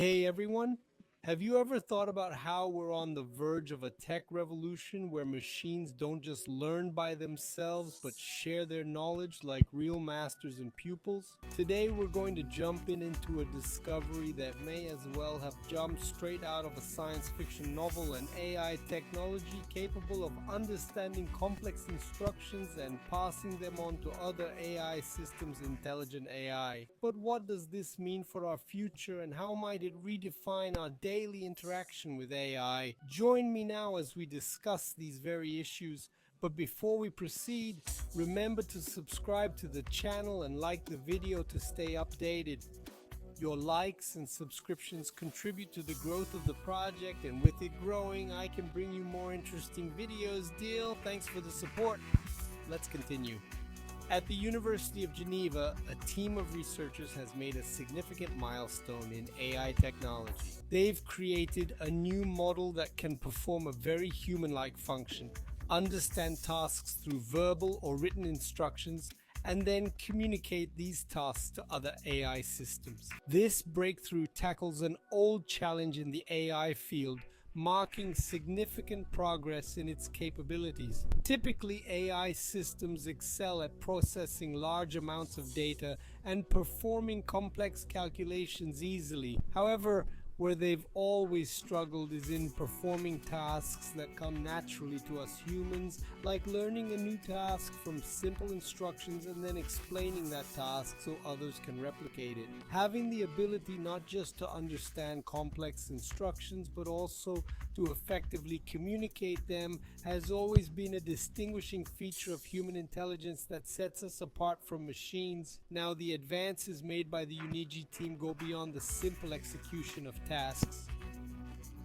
Hey everyone, have you ever thought about how we're on the verge of a tech revolution where machines don't just learn by themselves but share their knowledge like real masters and pupils? Today we're going to jump into a discovery that may as well have jumped straight out of a science fiction novel, an AI technology capable of understanding complex instructions and passing them on to other AI systems, intelligent AI. But what does this mean for our future, and how might it redefine our daily interaction with AI? Join me now as we discuss these very issues. But before we proceed, remember to subscribe to the channel and like the video to stay updated. Your likes and subscriptions contribute to the growth of the project, and with it growing, I can bring you more interesting videos. Deal? Thanks for the support. Let's continue. At the University of Geneva, a team of researchers has made a significant milestone in AI technology. They've created a new model that can perform a very human-like function, understand tasks through verbal or written instructions, and then communicate these tasks to other AI systems. This breakthrough tackles an old challenge in the AI field, marking significant progress in its capabilities. Typically, AI systems excel at processing large amounts of data and performing complex calculations easily. However, where they've always struggled is in performing tasks that come naturally to us humans, like learning a new task from simple instructions and then explaining that task so others can replicate it. Having the ability not just to understand complex instructions but also to effectively communicate them has always been a distinguishing feature of human intelligence that sets us apart from machines. Now, the advances made by the Unigi team go beyond the simple execution of tasks.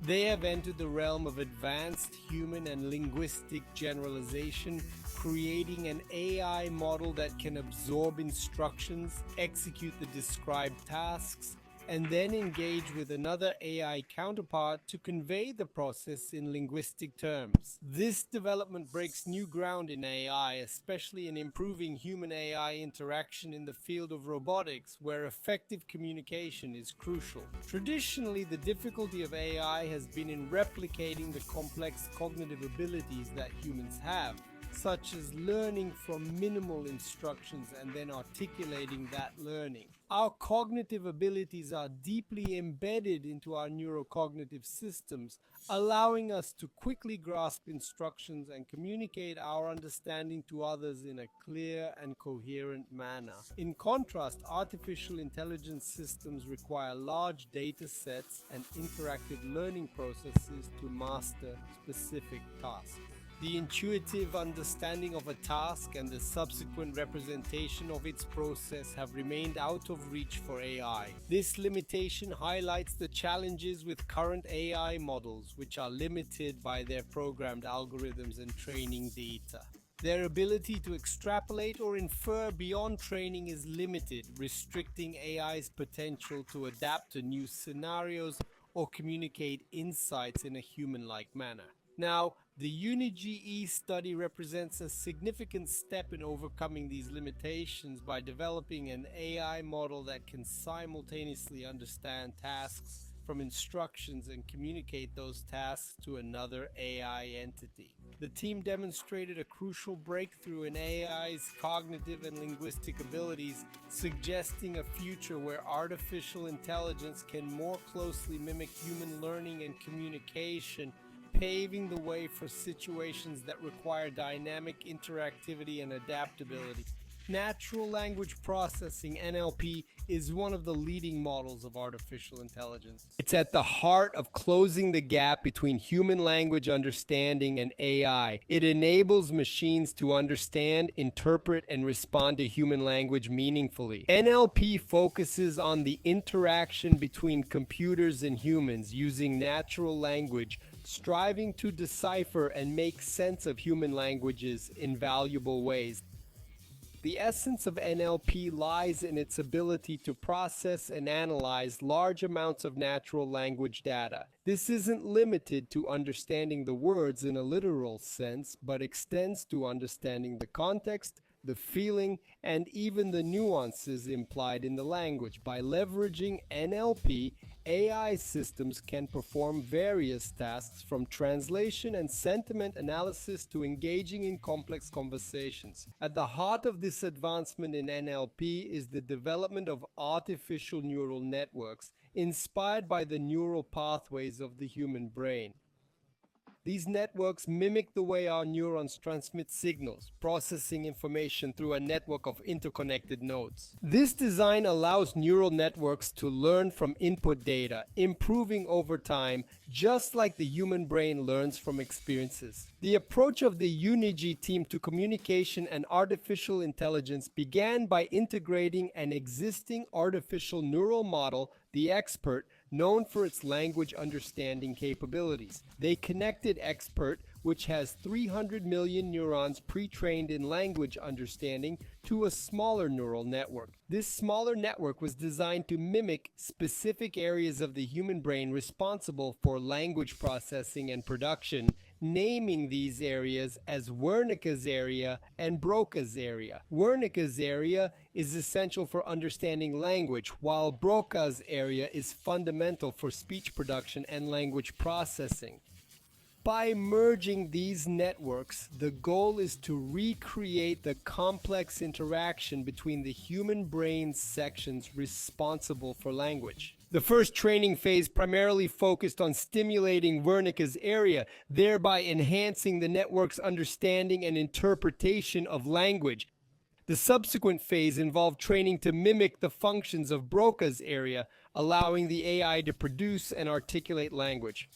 They have entered the realm of advanced human and linguistic generalization, creating an AI model that can absorb instructions, execute the described tasks, and then engage with another AI counterpart to convey the process in linguistic terms. This development breaks new ground in AI, especially in improving human-AI interaction in the field of robotics, where effective communication is crucial. Traditionally, the difficulty of AI has been in replicating the complex cognitive abilities that humans have, such as learning from minimal instructions and then articulating that learning. Our cognitive abilities are deeply embedded into our neurocognitive systems, allowing us to quickly grasp instructions and communicate our understanding to others in a clear and coherent manner. In contrast, artificial intelligence systems require large data sets and interactive learning processes to master specific tasks. The intuitive understanding of a task and the subsequent representation of its process have remained out of reach for AI. This limitation highlights the challenges with current AI models, which are limited by their programmed algorithms and training data. Their ability to extrapolate or infer beyond training is limited, restricting AI's potential to adapt to new scenarios or communicate insights in a human-like manner. Now, the UniGE study represents a significant step in overcoming these limitations by developing an AI model that can simultaneously understand tasks from instructions and communicate those tasks to another AI entity. The team demonstrated a crucial breakthrough in AI's cognitive and linguistic abilities, suggesting a future where artificial intelligence can more closely mimic human learning and communication, paving the way for situations that require dynamic interactivity and adaptability. Natural language processing, NLP, is one of the leading models of artificial intelligence. It's at the heart of closing the gap between human language understanding and AI. It enables machines to understand, interpret, and respond to human language meaningfully. NLP focuses on the interaction between computers and humans using natural language, striving to decipher and make sense of human languages in valuable ways. The essence of NLP lies in its ability to process and analyze large amounts of natural language data. This isn't limited to understanding the words in a literal sense, but extends to understanding the context, the feeling, and even the nuances implied in the language. By leveraging NLP, AI systems can perform various tasks from translation and sentiment analysis to engaging in complex conversations. At the heart of this advancement in NLP is the development of artificial neural networks inspired by the neural pathways of the human brain. These networks mimic the way our neurons transmit signals, processing information through a network of interconnected nodes. This design allows neural networks to learn from input data, improving over time, just like the human brain learns from experiences. The approach of the UNIG team to communication and artificial intelligence began by integrating an existing artificial neural model, the Expert, known for its language understanding capabilities. They connected Expert, which has 300 million neurons pre-trained in language understanding, to a smaller neural network. This smaller network was designed to mimic specific areas of the human brain responsible for language processing and production, naming these areas as Wernicke's area and Broca's area. Wernicke's area is essential for understanding language, while Broca's area is fundamental for speech production and language processing. By merging these networks, the goal is to recreate the complex interaction between the human brain's sections responsible for language. The first training phase primarily focused on stimulating Wernicke's area, thereby enhancing the network's understanding and interpretation of language. The subsequent phase involved training to mimic the functions of Broca's area, allowing the AI to produce and articulate language.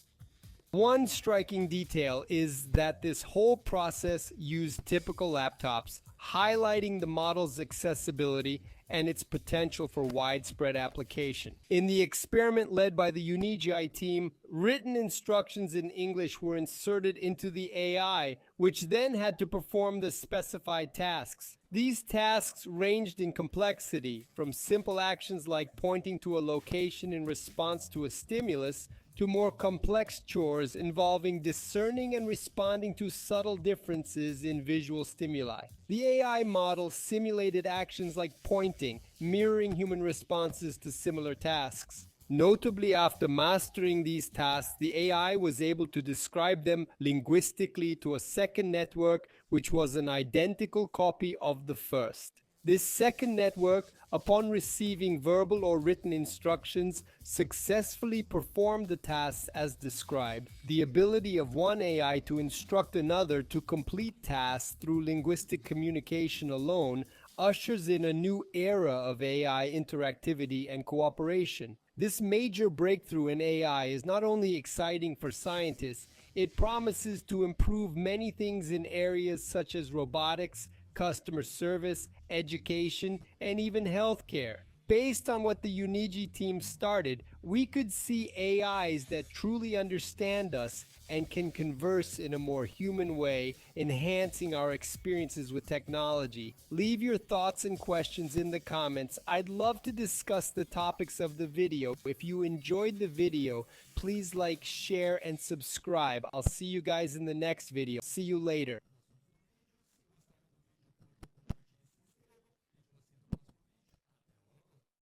One striking detail is that this whole process used typical laptops, highlighting the model's accessibility and its potential for widespread application. In the experiment led by the UNIGI team, written instructions in English were inserted into the AI, which then had to perform the specified tasks. These tasks ranged in complexity, from simple actions like pointing to a location in response to a stimulus, to more complex chores involving discerning and responding to subtle differences in visual stimuli. The AI model simulated actions like pointing, mirroring human responses to similar tasks. Notably, after mastering these tasks, the AI was able to describe them linguistically to a second network, which was an identical copy of the first. This second network, upon receiving verbal or written instructions, successfully performed the tasks as described. The ability of one AI to instruct another to complete tasks through linguistic communication alone ushers in a new era of AI interactivity and cooperation. This major breakthrough in AI is not only exciting for scientists, it promises to improve many things in areas such as robotics, customer service, education, and even healthcare. Based on what the UNIGI team started, we could see AIs that truly understand us and can converse in a more human way, enhancing our experiences with technology. Leave your thoughts and questions in the comments. I'd love to discuss the topics of the video. If you enjoyed the video, please like, share, and subscribe. I'll see you guys in the next video. See you later.